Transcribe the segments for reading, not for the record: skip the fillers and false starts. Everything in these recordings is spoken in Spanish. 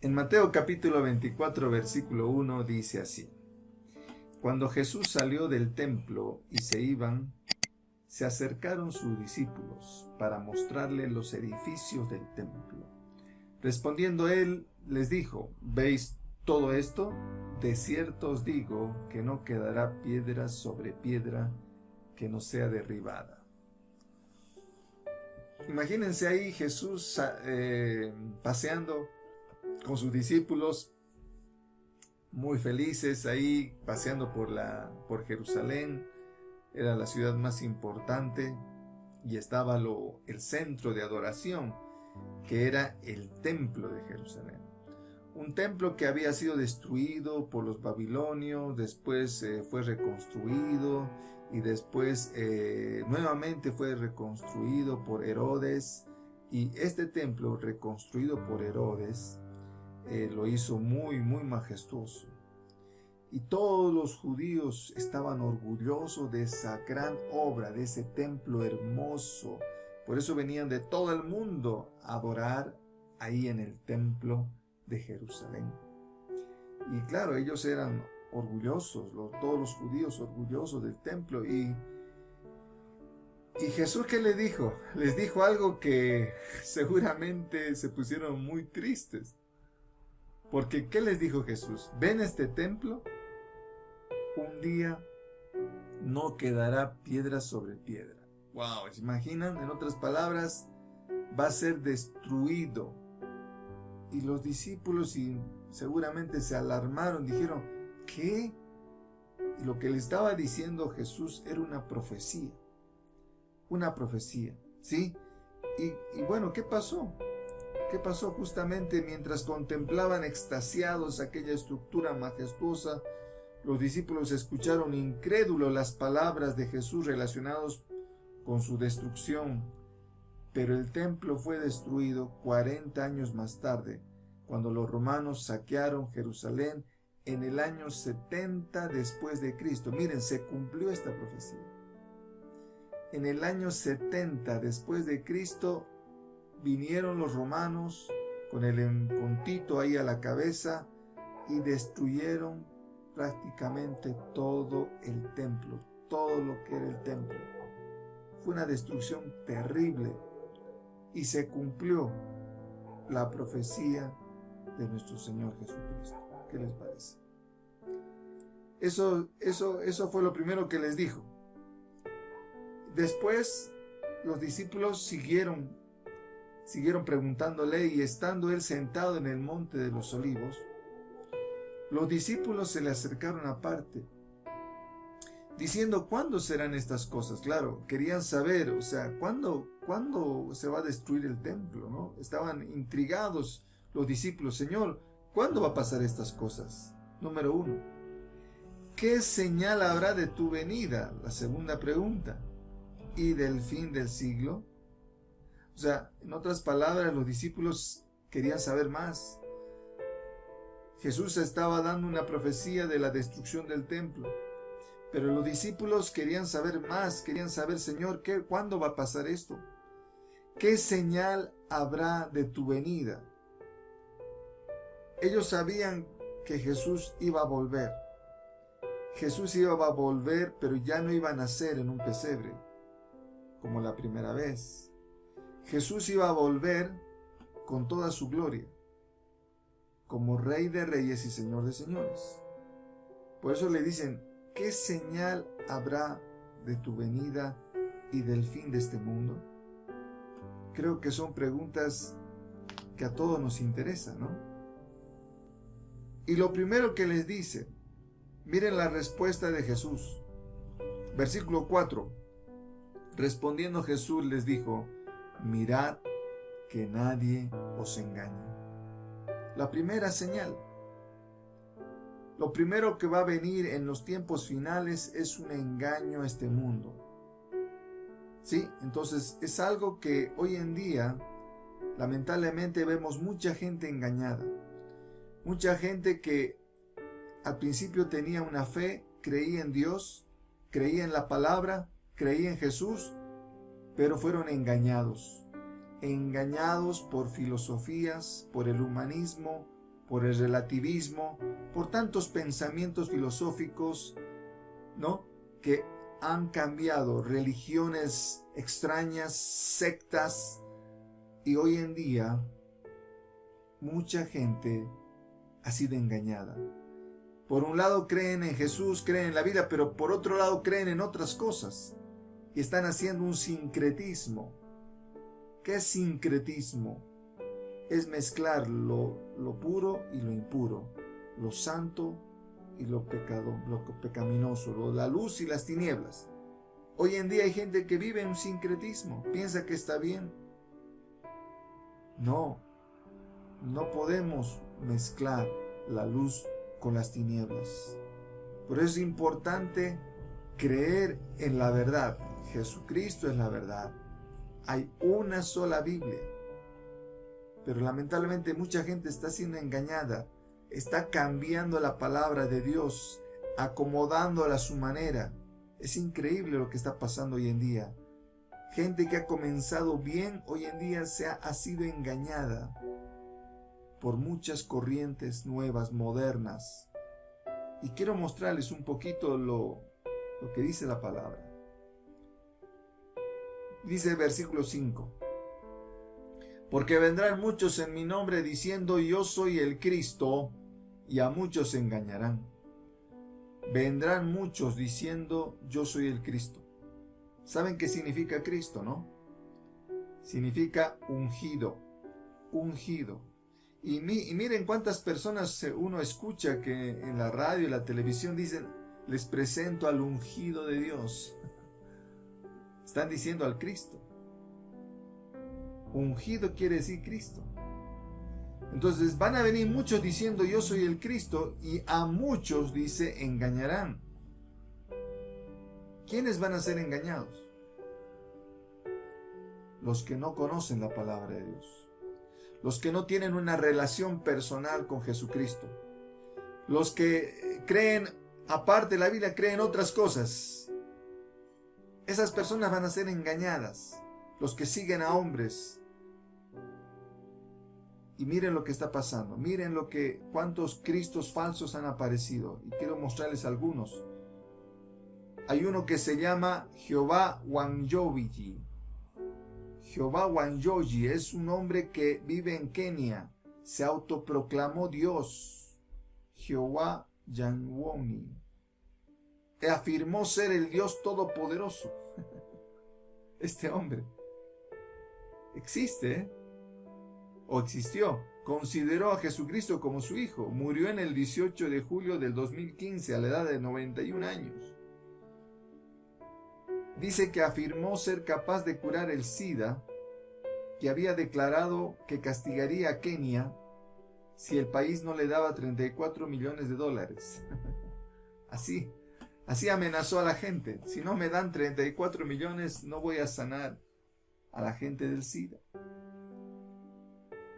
En Mateo capítulo 24, versículo 1 dice así: Cuando Jesús salió del templo y se iban, se acercaron sus discípulos para mostrarle los edificios del templo. Respondiendo él, les dijo: ¿Veis todo esto? De cierto os digo que no quedará piedra sobre piedra que no sea derribada. Imagínense ahí Jesús paseando con sus discípulos, muy felices ahí, paseando por Jerusalén. Era la ciudad más importante y estaba el centro de adoración, que era el templo de Jerusalén. Un templo que había sido destruido por los babilonios, después fue reconstruido y después nuevamente fue reconstruido por Herodes. Y este templo reconstruido por Herodes lo hizo muy majestuoso. Y todos los judíos estaban orgullosos de esa gran obra, de ese templo hermoso. Por eso venían de todo el mundo a adorar ahí en el templo de Jerusalén. Y claro, ellos eran orgullosos, todos los judíos orgullosos del templo. Y Jesús, ¿qué les dijo? Les dijo algo que seguramente se pusieron muy tristes. Porque, ¿qué les dijo Jesús? ¿Ven este templo? Un día no quedará piedra sobre piedra. Wow, ¿se imaginan? En otras palabras, va a ser destruido. Y los discípulos seguramente se alarmaron, dijeron: ¿qué? Y lo que le estaba diciendo Jesús era una profecía. Una profecía, ¿sí? Y bueno, ¿qué pasó? ¿Qué pasó justamente mientras contemplaban extasiados aquella estructura majestuosa? Los discípulos escucharon incrédulos las palabras de Jesús relacionadas con su destrucción. Pero el templo fue destruido 40 años más tarde, cuando los romanos saquearon Jerusalén en el año 70 después de Cristo. Miren, se cumplió esta profecía. En el año 70 después de Cristo vinieron los romanos con Tito ahí a la cabeza y destruyeron prácticamente todo el templo, todo lo que era el templo. Fue una destrucción terrible y se cumplió la profecía de nuestro Señor Jesucristo. ¿Qué les parece? Eso fue lo primero que les dijo. Después los discípulos siguieron preguntándole, y estando él sentado en el monte de los olivos, los discípulos se le acercaron aparte, diciendo: ¿cuándo serán estas cosas? Claro, querían saber, o sea, ¿cuándo se va a destruir el templo, ¿no? Estaban intrigados los discípulos. Señor, ¿cuándo va a pasar estas cosas? Número 1, ¿qué señal habrá de tu venida? La segunda pregunta, ¿y del fin del siglo? O sea, en otras palabras, los discípulos querían saber más. Jesús estaba dando una profecía de la destrucción del templo, pero los discípulos querían saber más, querían saber: Señor, ¿cuándo va a pasar esto? ¿Qué señal habrá de tu venida? Ellos sabían que Jesús iba a volver. Jesús iba a volver, pero ya no iba a nacer en un pesebre, como la primera vez. Jesús iba a volver con toda su gloria, como Rey de Reyes y Señor de Señores. Por eso le dicen: ¿qué señal habrá de tu venida y del fin de este mundo? Creo que son preguntas que a todos nos interesan, ¿no? Y lo primero que les dice, miren la respuesta de Jesús. Versículo 4. Respondiendo Jesús les dijo: mirad que nadie os engañe. La primera señal. Lo primero que va a venir en los tiempos finales es un engaño a este mundo. ¿Sí? Entonces es algo que hoy en día lamentablemente vemos mucha gente engañada. Mucha gente que al principio tenía una fe, creía en Dios, creía en la palabra, creía en Jesús, pero fueron engañados por filosofías, por el humanismo, por el relativismo, por tantos pensamientos filosóficos, ¿no?, que han cambiado, religiones extrañas, sectas, y hoy en día mucha gente ha sido engañada. Por un lado creen en Jesús, creen en la vida, pero por otro lado creen en otras cosas y están haciendo un sincretismo. ¿Qué es sincretismo? Es mezclar lo puro y lo impuro, lo santo y lo pecaminoso, la luz y las tinieblas. Hoy en día hay gente que vive en un sincretismo, piensa que está bien. No podemos mezclar la luz con las tinieblas. Por eso es importante creer en la verdad. Jesucristo es la verdad. Hay una sola Biblia. Pero lamentablemente mucha gente está siendo engañada. Está cambiando la palabra de Dios, acomodándola a su manera. Es increíble lo que está pasando hoy en día. Gente que ha comenzado bien, hoy en día ha sido engañada por muchas corrientes nuevas, modernas. Y quiero mostrarles un poquito lo que dice la palabra. Dice el versículo 5. Porque vendrán muchos en mi nombre diciendo yo soy el Cristo, y a muchos se engañarán. Vendrán muchos diciendo yo soy el Cristo. ¿Saben qué significa Cristo, no? Significa ungido, ungido. Y miren cuántas personas uno escucha que en la radio y la televisión dicen, les presento al ungido de Dios. Están diciendo al Cristo. Ungido quiere decir Cristo. Entonces van a venir muchos diciendo yo soy el Cristo, y a muchos, dice, engañarán. ¿Quiénes van a ser engañados? Los que no conocen la palabra de Dios. Los que no tienen una relación personal con Jesucristo. Los que creen, aparte de la Biblia, creen otras cosas. Esas personas van a ser engañadas. Los que siguen a hombres. Y miren lo que está pasando. Miren cuántos cristos falsos han aparecido. Y quiero mostrarles algunos. Hay uno que se llama Jehová Wanjoji. Jehová Wanjoji es un hombre que vive en Kenia. Se autoproclamó Dios. Jehová Yanwoni. Afirmó ser el Dios Todopoderoso. Este hombre existe, o existió. Consideró a Jesucristo como su hijo. Murió en el 18 de julio del 2015 a la edad de 91 años. Dice que afirmó ser capaz de curar el SIDA, que había declarado que castigaría a Kenia si el país no le daba 34 millones de dólares. Así amenazó a la gente. Si no me dan 34 millones, no voy a sanar a la gente del SIDA.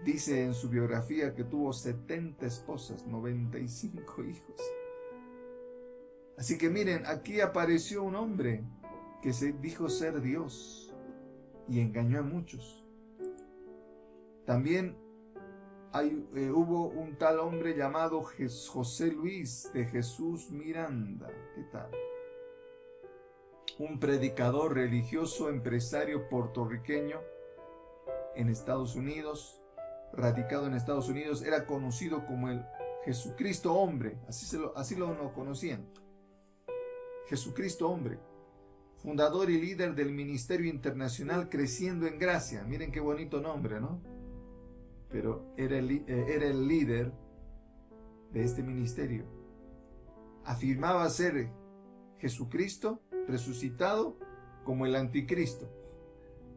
Dice en su biografía que tuvo 70 esposas, 95 hijos. Así que miren, aquí apareció un hombre que se dijo ser Dios y engañó a muchos. También hubo un tal hombre llamado José Luis de Jesús Miranda. ¿Qué tal? Un predicador religioso, empresario puertorriqueño en Estados Unidos, radicado en Estados Unidos, era conocido como el Jesucristo hombre, así lo conocían. Jesucristo hombre. Fundador y líder del Ministerio Internacional Creciendo en Gracia. Miren qué bonito nombre, ¿no? Pero era el líder de este ministerio. Afirmaba ser Jesucristo resucitado como el anticristo.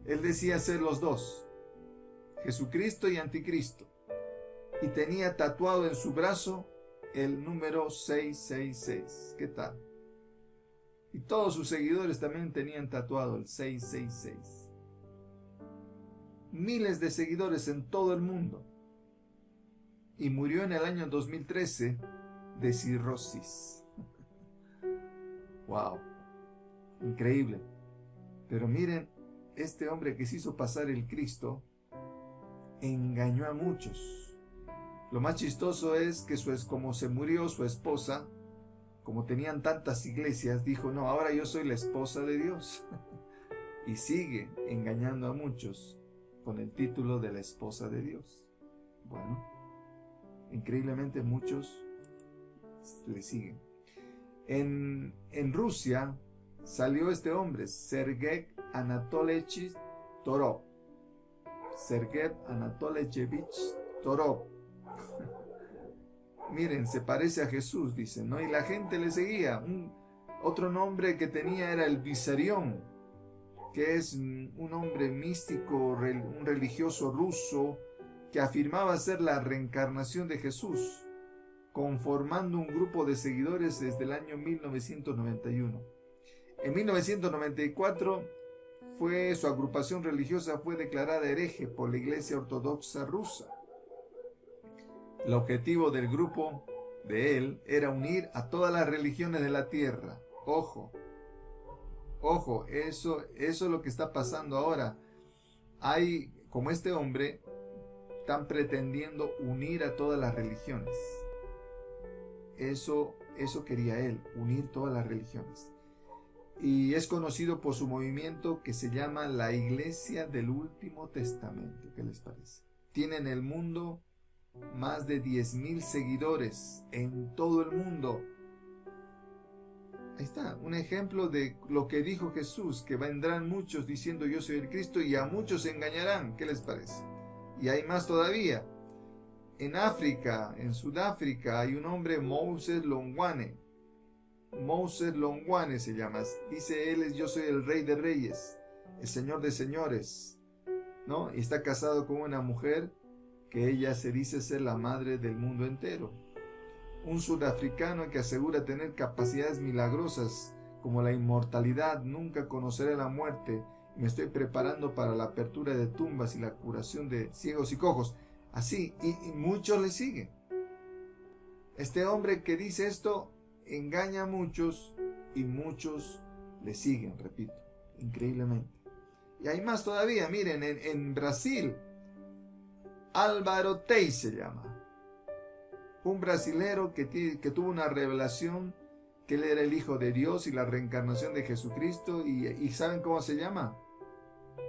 Él decía ser los dos, Jesucristo y anticristo. Y tenía tatuado en su brazo el número 666. ¿Qué tal? Y todos sus seguidores también tenían tatuado el 666. Miles de seguidores en todo el mundo. Y murió en el año 2013 de cirrosis. ¡Wow! Increíble. Pero miren, este hombre que se hizo pasar el Cristo engañó a muchos. Lo más chistoso es que como se murió su esposa, como tenían tantas iglesias, dijo, no, ahora yo soy la esposa de Dios. Y sigue engañando a muchos con el título de la esposa de Dios. Bueno, increíblemente muchos le siguen. En Rusia salió este hombre, Sergei Anatolievich Torov. Sergei Anatolievich Torov. Miren, se parece a Jesús, dicen, ¿no? Y la gente le seguía. Otro nombre que tenía era el Visarión, que es un hombre místico, un religioso ruso que afirmaba ser la reencarnación de Jesús, conformando un grupo de seguidores desde el año 1991. En 1994 su agrupación religiosa fue declarada hereje por la Iglesia Ortodoxa rusa. El objetivo del grupo de él era unir a todas las religiones de la tierra. Ojo, eso es lo que está pasando ahora. Hay, como este hombre, están pretendiendo unir a todas las religiones. Eso quería él, unir todas las religiones. Y es conocido por su movimiento que se llama la Iglesia del Último Testamento. ¿Qué les parece? Tiene en el mundo más de 10,000 seguidores en todo el mundo. Ahí está, un ejemplo de lo que dijo Jesús, que vendrán muchos diciendo yo soy el Cristo y a muchos se engañarán. ¿Qué les parece? Y hay más todavía. En África, en Sudáfrica, hay un hombre, Moses Longwane. Moses Longwane se llama. Dice él, yo soy el Rey de Reyes, el Señor de Señores, ¿no? Y está casado con una mujer que ella se dice ser la madre del mundo entero. Un sudafricano que asegura tener capacidades milagrosas como la inmortalidad, nunca conoceré la muerte, me estoy preparando para la apertura de tumbas y la curación de ciegos y cojos. Así, y muchos le siguen. Este hombre que dice esto engaña a muchos y muchos le siguen, repito, increíblemente. Y hay más todavía, miren, en Brasil, Álvaro Tey se llama. Un brasilero que tuvo una revelación que él era el Hijo de Dios y la reencarnación de Jesucristo. ¿Y saben cómo se llama?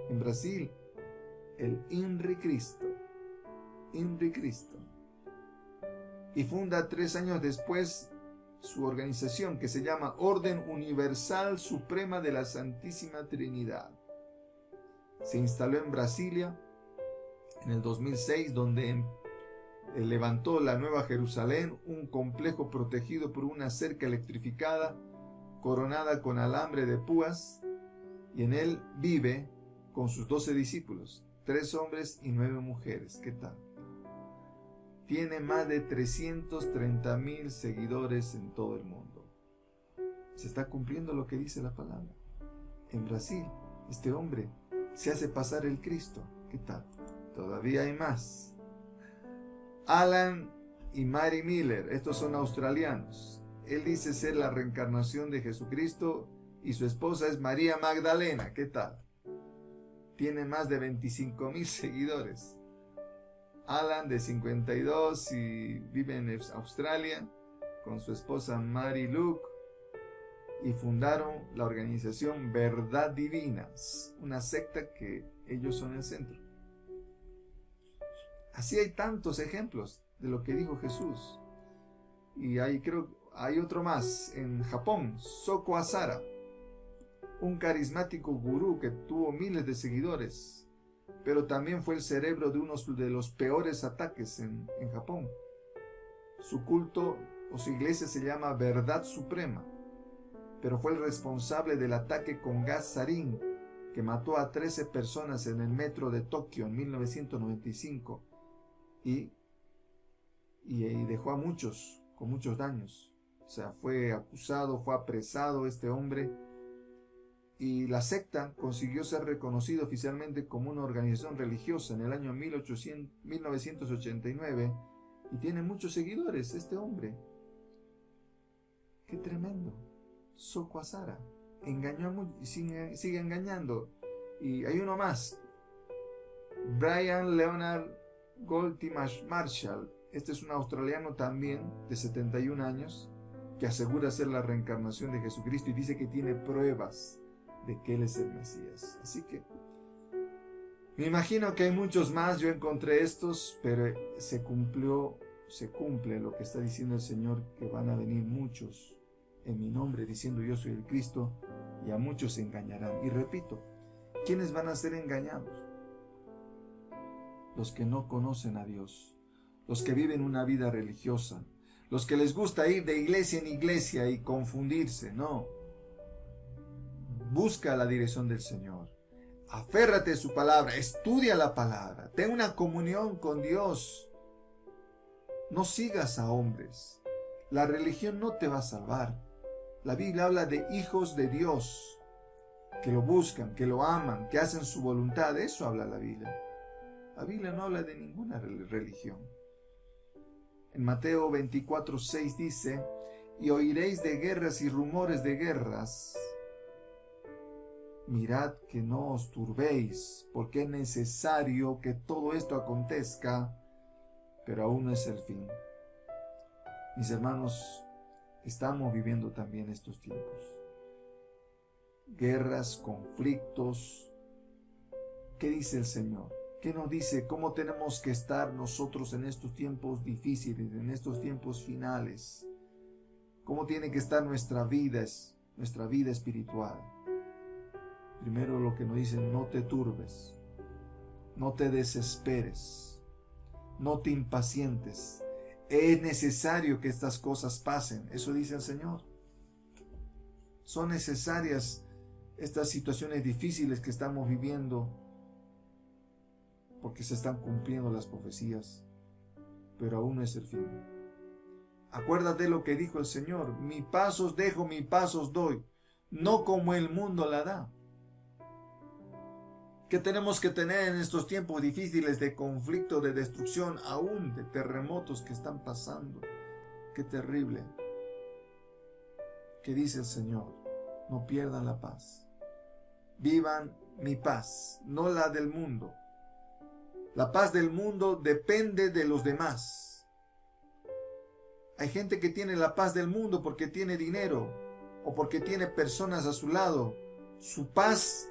En Brasil, el Inri Cristo. Inri Cristo. Y funda 3 años después su organización que se llama Orden Universal Suprema de la Santísima Trinidad. Se instaló en Brasilia en el 2006, donde levantó la Nueva Jerusalén, un complejo protegido por una cerca electrificada, coronada con alambre de púas, y en él vive con sus 12 discípulos, 3 hombres y 9 mujeres. ¿Qué tal? Tiene más de 330,000 seguidores en todo el mundo. Se está cumpliendo lo que dice la palabra. En Brasil, este hombre se hace pasar el Cristo. ¿Qué tal? Todavía hay más. Alan y Mary Miller, estos son australianos. Él dice ser la reencarnación de Jesucristo y su esposa es María Magdalena. ¿Qué tal? Tiene más de 25,000 seguidores. Alan, de 52, y vive en Australia con su esposa Mary Luke, y fundaron la organización Verdad Divina, una secta que ellos son el centro. Así hay tantos ejemplos de lo que dijo Jesús. Y hay otro más en Japón, Soko Asara, un carismático gurú que tuvo miles de seguidores, pero también fue el cerebro de uno de los peores ataques en Japón. Su culto o su iglesia se llama Verdad Suprema, pero fue el responsable del ataque con gas sarín que mató a 13 personas en el metro de Tokio en 1995 y dejó a muchos con muchos daños. O sea, fue acusado, fue apresado este hombre, y la secta consiguió ser reconocida oficialmente como una organización religiosa en el año 1989, y tiene muchos seguidores este hombre. ¡Qué tremendo! Soko Asara engañó y sigue engañando. Y hay uno más, Brian Leonard Goldie Marshall. Este es un australiano también de 71 años que asegura ser la reencarnación de Jesucristo y dice que tiene pruebas de que Él es el Mesías. Así que me imagino que hay muchos más. Yo encontré estos, pero se cumple lo que está diciendo el Señor, que van a venir muchos en mi nombre diciendo yo soy el Cristo, y a muchos se engañarán. Y repito, ¿quiénes van a ser engañados? Los que no conocen a Dios, los que viven una vida religiosa, los que les gusta ir de iglesia en iglesia y confundirse. No, busca la dirección del Señor, aférrate a su palabra, estudia la palabra, ten una comunión con Dios. No sigas a hombres. La religión no te va a salvar. La Biblia habla de hijos de Dios, que lo buscan, que lo aman, que hacen su voluntad. De eso habla la Biblia. La Biblia no habla de ninguna religión. En Mateo 24:6 dice: y oiréis de guerras y rumores de guerras. Mirad que no os turbéis, porque es necesario que todo esto acontezca, pero aún no es el fin. Mis hermanos, estamos viviendo también estos tiempos. Guerras, conflictos. ¿Qué dice el Señor? ¿Qué nos dice? ¿Cómo tenemos que estar nosotros en estos tiempos difíciles, en estos tiempos finales? ¿Cómo tiene que estar nuestra vida espiritual? Primero lo que nos dice: no te turbes, no te desesperes, no te impacientes. Es necesario que estas cosas pasen. Eso dice el Señor. Son necesarias estas situaciones difíciles que estamos viviendo, porque se están cumpliendo las profecías, pero aún no es el fin. Acuérdate lo que dijo el Señor: mi paz os dejo, mi paz os doy, no como el mundo la da. ¿Qué tenemos que tener en estos tiempos difíciles de conflicto, de destrucción, aún de terremotos que están pasando? ¡Qué terrible! ¿Qué dice el Señor? No pierdan la paz. Vivan mi paz, no la del mundo. La paz del mundo depende de los demás. Hay gente que tiene la paz del mundo porque tiene dinero o porque tiene personas a su lado. Su paz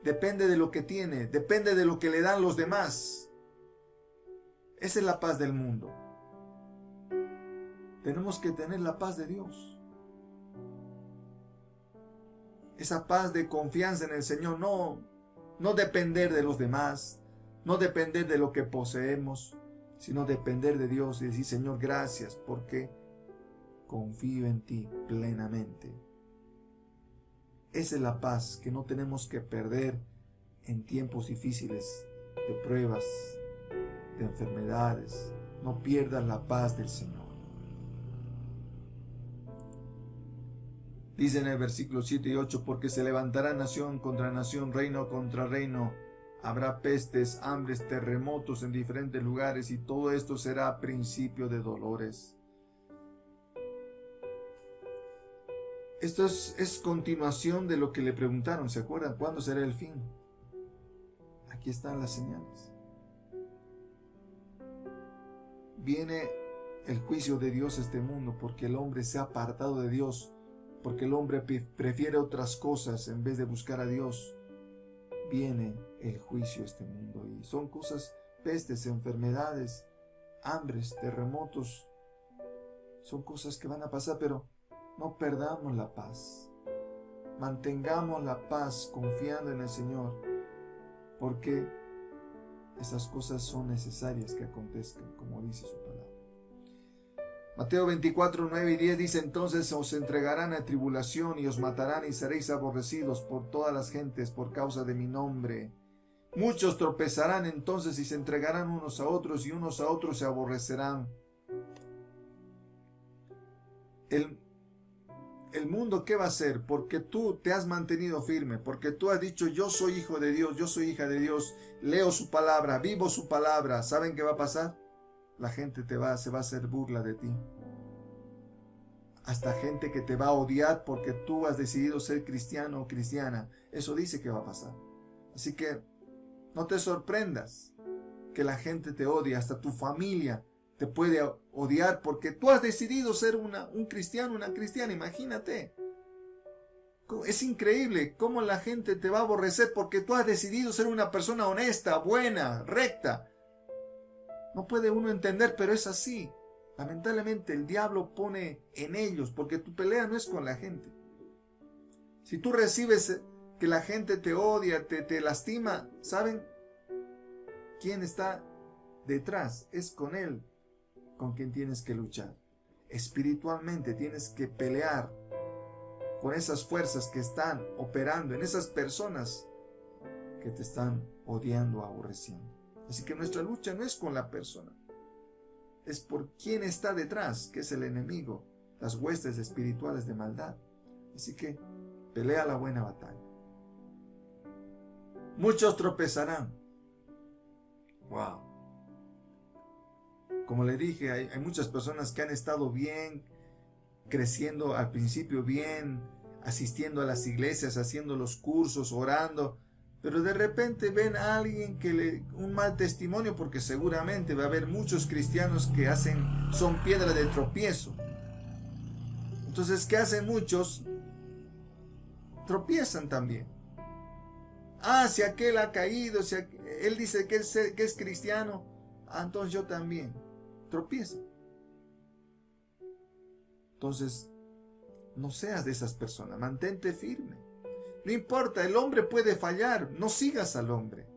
depende de lo que tiene, depende de lo que le dan los demás. Esa es la paz del mundo. Tenemos que tener la paz de Dios. Esa paz de confianza en el Señor, no depender de los demás, no depender de lo que poseemos, sino depender de Dios y decir: Señor, gracias, porque confío en ti plenamente. Esa es la paz que no tenemos que perder en tiempos difíciles, de pruebas, de enfermedades. No pierdas la paz del Señor. Dice en el versículo 7 y 8: porque se levantará nación contra nación, reino contra reino. Habrá pestes, hambres, terremotos en diferentes lugares, y todo esto será principio de dolores. Esto es continuación de lo que le preguntaron. ¿Se acuerdan? ¿Cuándo será el fin? Aquí están las señales. Viene el juicio de Dios a este mundo porque el hombre se ha apartado de Dios, porque el hombre prefiere otras cosas en vez de buscar a Dios. Viene el juicio a este mundo, y son cosas, pestes, enfermedades, hambres, terremotos. Son cosas que van a pasar, pero no perdamos la paz. Mantengamos la paz confiando en el Señor, porque esas cosas son necesarias que acontezcan, como dice su palabra. Mateo 24, 9 y 10 dice: entonces os entregarán a tribulación y os matarán y seréis aborrecidos por todas las gentes por causa de mi nombre. Muchos tropezarán entonces y se entregarán unos a otros, y unos a otros se aborrecerán. El mundo, ¿qué va a hacer? Porque tú te has mantenido firme, porque tú has dicho: yo soy hijo de Dios, yo soy hija de Dios, leo su palabra, vivo su palabra. ¿Saben qué va a pasar? La gente se va a hacer burla de ti. Hasta gente que te va a odiar porque tú has decidido ser cristiano o cristiana. Eso dice que va a pasar. Así que no te sorprendas que la gente te odie, hasta tu familia te puede odiar porque tú has decidido ser un cristiano, una cristiana, imagínate. Es increíble cómo la gente te va a aborrecer porque tú has decidido ser una persona honesta, buena, recta. No puede uno entender, pero es así. Lamentablemente el diablo pone en ellos, porque tu pelea no es con la gente. Si tú recibes que la gente te odia, te lastima, ¿saben quién está detrás? Es con él con quien tienes que luchar. Espiritualmente tienes que pelear con esas fuerzas que están operando en esas personas que te están odiando, aborreciendo. Así que nuestra lucha no es con la persona, es por quién está detrás, que es el enemigo, las huestes espirituales de maldad. Así que pelea la buena batalla. Muchos tropezarán. Wow. Como le dije, hay muchas personas que han estado bien, creciendo al principio bien, asistiendo a las iglesias, haciendo los cursos, orando, pero de repente ven a alguien un mal testimonio, porque seguramente va a haber muchos cristianos que son piedra de tropiezo. Entonces, ¿qué hacen muchos? Tropiezan también. Si aquel ha caído, si él dice que es cristiano, entonces yo también. Tropiezan. Entonces, no seas de esas personas, mantente firme. No importa, el hombre puede fallar, no sigas al hombre.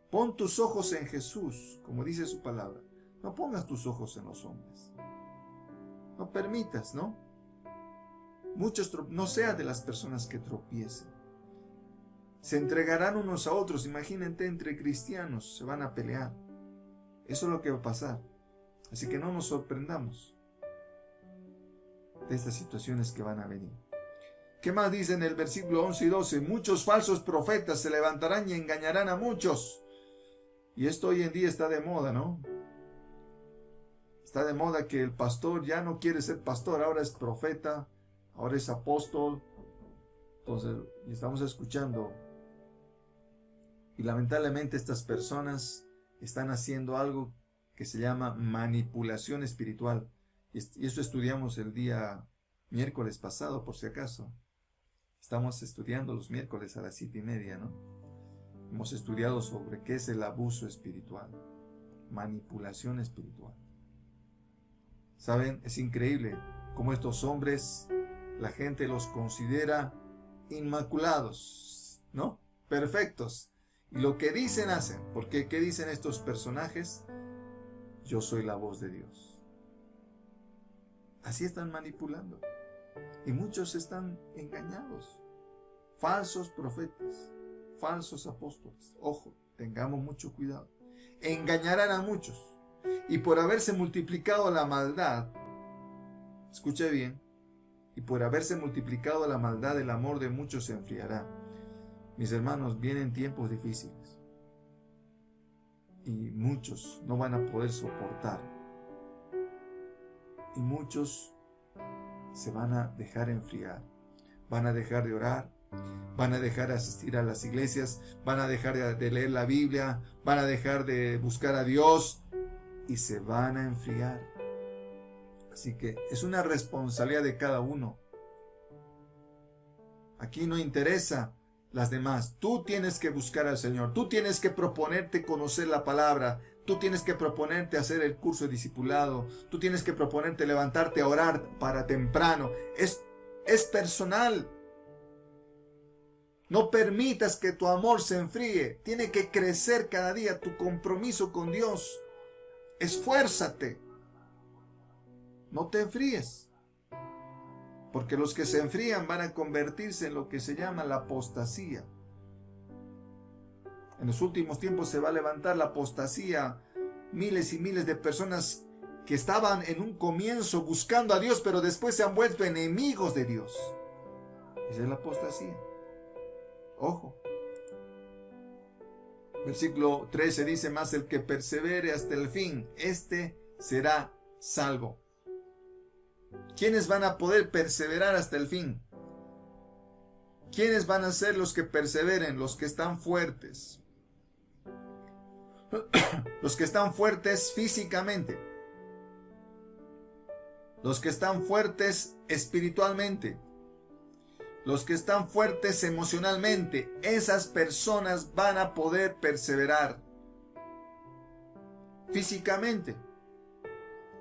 Pon tus ojos en Jesús, como dice su palabra. No pongas tus ojos en los hombres. No permitas, ¿no? No seas de las personas que tropiecen. Se entregarán unos a otros, imagínate, entre cristianos, se van a pelear. Eso es lo que va a pasar. Así que no nos sorprendamos de estas situaciones que van a venir. ¿Qué más dice en el versículo 11 y 12? Muchos falsos profetas se levantarán y engañarán a muchos. Y esto hoy en día está de moda, ¿no? Está de moda que el pastor ya no quiere ser pastor, ahora es profeta, ahora es apóstol. Entonces, estamos escuchando. Y lamentablemente estas personas están haciendo algo que se llama manipulación espiritual. Y esto estudiamos el día miércoles pasado, por si acaso. Estamos estudiando los miércoles a las 7:30, ¿no? Hemos estudiado sobre qué es el abuso espiritual, manipulación espiritual. ¿Saben? Es increíble cómo estos hombres, la gente los considera inmaculados, ¿no? Perfectos. Y lo que dicen, hacen. Porque ¿qué dicen estos personajes? Yo soy la voz de Dios. Así están manipulando. Y muchos están engañados. Falsos profetas, falsos apóstoles. Ojo, tengamos mucho cuidado. Engañarán a muchos. Y por haberse multiplicado la maldad, escuche bien, y por haberse multiplicado la maldad, el amor de muchos se enfriará. Mis hermanos, vienen tiempos difíciles. Y muchos no van a poder soportar. Y muchos se van a dejar enfriar. Van a dejar de orar. Van a dejar de asistir a las iglesias. Van a dejar de leer la Biblia. Van a dejar de buscar a Dios. Y se van a enfriar. Así que es una responsabilidad de cada uno. Aquí no interesa las demás. Tú tienes que buscar al Señor. Tú tienes que proponerte conocer la palabra. Tú tienes que proponerte hacer el curso de discipulado. Tú tienes que proponerte levantarte a orar para temprano. Es personal. No permitas que tu amor se enfríe. Tiene que crecer cada día tu compromiso con Dios. Esfuérzate. No te enfríes. Porque los que se enfrían van a convertirse en lo que se llama la apostasía. En los últimos tiempos se va a levantar la apostasía. Miles y miles de personas que estaban en un comienzo buscando a Dios, pero después se han vuelto enemigos de Dios. Esa es la apostasía. Ojo. Versículo 13 dice: más el que persevere hasta el fin, este será salvo. ¿Quiénes van a poder perseverar hasta el fin? ¿Quiénes van a ser los que perseveren, los que están fuertes? Los que están fuertes físicamente. Los que están fuertes espiritualmente. Los que están fuertes emocionalmente. Esas personas van a poder perseverar. Físicamente.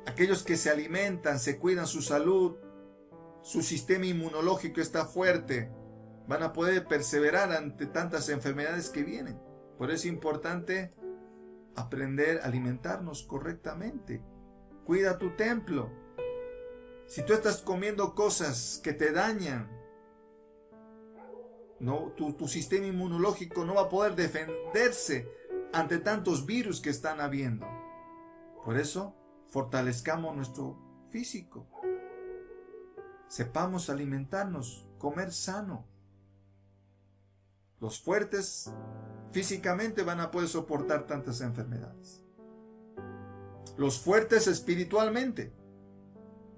Aquellos que se alimentan, se cuidan su salud, su sistema inmunológico está fuerte, van a poder perseverar ante tantas enfermedades que vienen. Por eso es importante aprender a alimentarnos correctamente. Cuida tu templo. Si tú estás comiendo cosas que te dañan, tu sistema inmunológico no va a poder defenderse ante tantos virus que están habiendo. Por eso, fortalezcamos nuestro físico. Sepamos alimentarnos, comer sano. Los fuertes físicamente van a poder soportar tantas enfermedades. Los fuertes espiritualmente,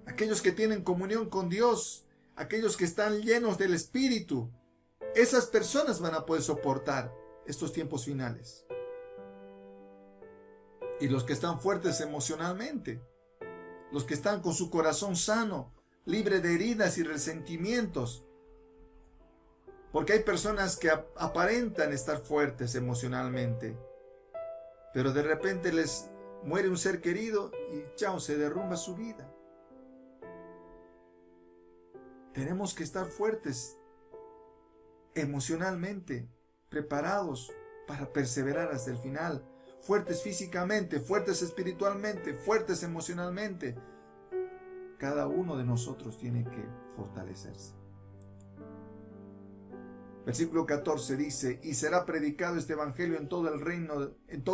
aquellos que tienen comunión con Dios, aquellos que están llenos del Espíritu, esas personas van a poder soportar estos tiempos finales. Y los que están fuertes emocionalmente, los que están con su corazón sano, libre de heridas y resentimientos. Porque hay personas que aparentan estar fuertes emocionalmente, pero de repente les muere un ser querido y chao, se derrumba su vida. Tenemos que estar fuertes emocionalmente, preparados para perseverar hasta el final. Fuertes físicamente, fuertes espiritualmente, fuertes emocionalmente. Cada uno de nosotros tiene que fortalecerse. Versículo 14 dice: y será predicado este evangelio en todo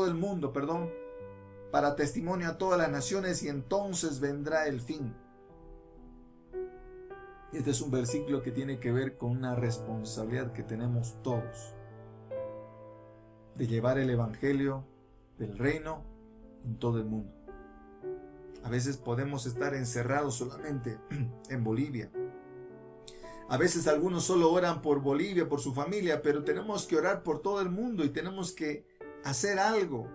el mundo, para testimonio a todas las naciones, y entonces vendrá el fin. Este es un versículo que tiene que ver con una responsabilidad que tenemos todos, de llevar el evangelio del reino en todo el mundo. A veces podemos estar encerrados solamente en Bolivia. A veces algunos solo oran por Bolivia, por su familia, pero tenemos que orar por todo el mundo y tenemos que hacer algo.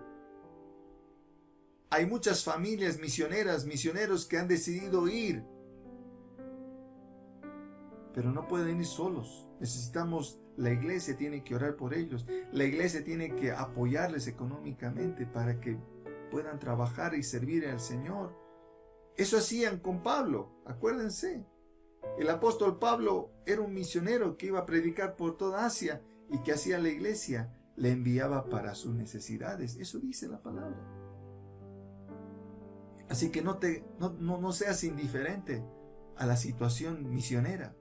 Hay muchas familias misioneras, misioneros que han decidido ir, pero no pueden ir solos. La iglesia tiene que orar por ellos. La iglesia tiene que apoyarles económicamente para que puedan trabajar y servir al Señor. Eso hacían con Pablo, acuérdense. El apóstol Pablo era un misionero que iba a predicar por toda Asia y que hacía la iglesia, le enviaba para sus necesidades. Eso dice la palabra. Así que no seas indiferente a la situación misionera.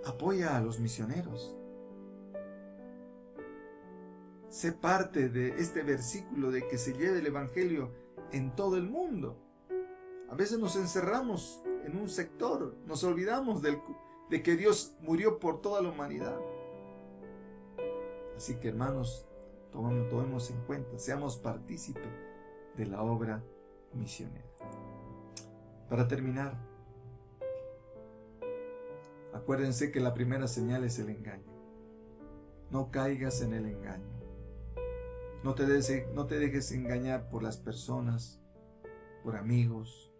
Apoya a los misioneros. Sé parte de este versículo de que se lleve el evangelio en todo el mundo. A veces nos encerramos en un sector, nos olvidamos de que Dios murió por toda la humanidad. Así que, hermanos, tomemos en cuenta, seamos partícipes de la obra misionera. Para terminar, acuérdense que la primera señal es el engaño. No caigas en el engaño. No te dejes engañar por las personas, por amigos,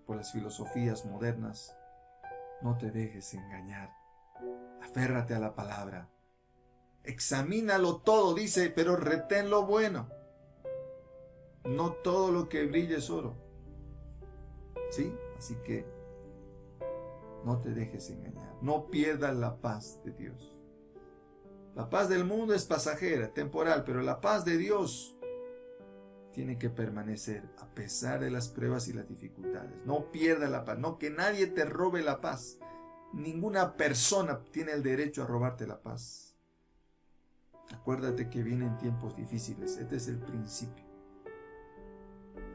por las filosofías modernas. No te dejes engañar. Aférrate a la palabra. Examínalo todo, dice, pero retén lo bueno. No todo lo que brilla es oro. ¿Sí? Así que no te dejes engañar. No pierdas la paz de Dios. La paz del mundo es pasajera, temporal, pero la paz de Dios tiene que permanecer a pesar de las pruebas y las dificultades. No pierdas la paz. No que nadie te robe la paz. Ninguna persona tiene el derecho a robarte la paz. Acuérdate que vienen tiempos difíciles. Este es el principio.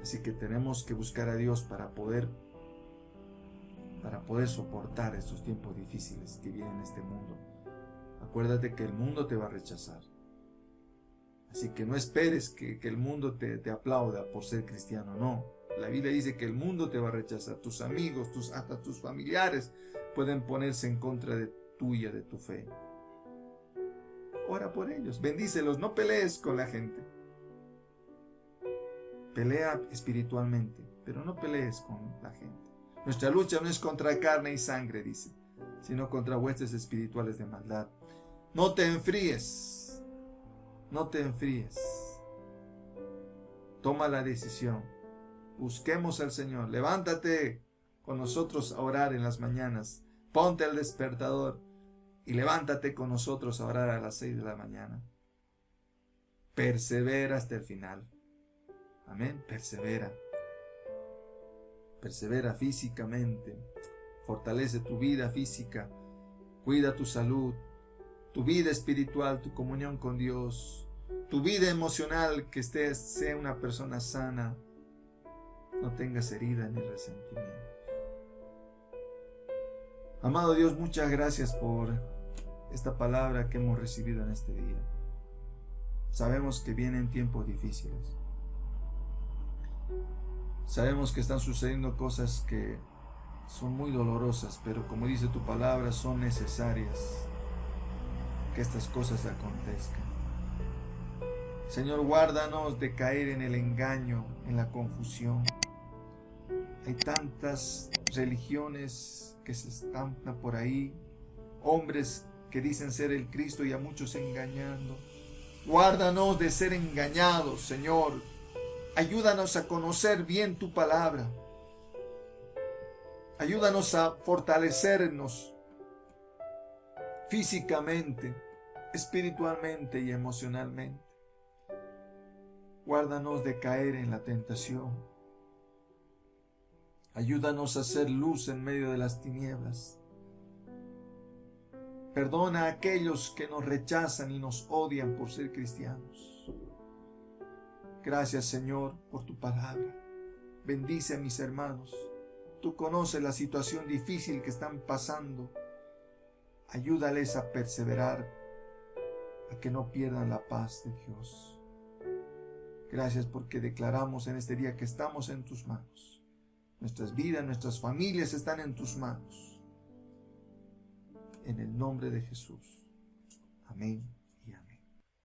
Así que tenemos que buscar a Dios para poder soportar estos tiempos difíciles que vienen en este mundo. Acuérdate que el mundo te va a rechazar. Así que no esperes que el mundo te aplauda por ser cristiano. No. La Biblia dice que el mundo te va a rechazar. Tus amigos, hasta tus familiares pueden ponerse en contra de tuya, de tu fe. Ora por ellos. Bendícelos. No pelees con la gente. pelea espiritualmente, pero no pelees con la gente. Nuestra lucha no es contra carne y sangre, dice, sino contra huestes espirituales de maldad. No te enfríes, no te enfríes. Toma la decisión. Busquemos al Señor. Levántate con nosotros a orar en las mañanas. Ponte el despertador y levántate con nosotros a orar a las 6 de la mañana. Persevera hasta el final. Amén. Persevera. Persevera físicamente. Fortalece tu vida física. Cuida tu salud, tu vida espiritual, tu comunión con Dios, tu vida emocional, que sea una persona sana. No tengas herida ni resentimiento. Amado Dios, muchas gracias por esta palabra que hemos recibido en este día. Sabemos que vienen tiempos difíciles. Sabemos que están sucediendo cosas que son muy dolorosas, pero como dice tu palabra, son necesarias que estas cosas acontezcan. Señor, guárdanos de caer en el engaño, en la confusión. Hay tantas religiones que se estampan por ahí, hombres que dicen ser el Cristo y a muchos engañando. Guárdanos de ser engañados, Señor. Ayúdanos a conocer bien tu palabra. Ayúdanos a fortalecernos físicamente, espiritualmente y emocionalmente. Guárdanos de caer en la tentación. Ayúdanos a hacer luz en medio de las tinieblas. Perdona a aquellos que nos rechazan y nos odian por ser cristianos. Gracias, Señor, por tu palabra. Bendice a mis hermanos. Tú conoces la situación difícil que están pasando. Ayúdales a perseverar, a que no pierdan la paz de Dios. Gracias porque declaramos en este día que estamos en tus manos. Nuestras vidas, nuestras familias están en tus manos. En el nombre de Jesús. Amén.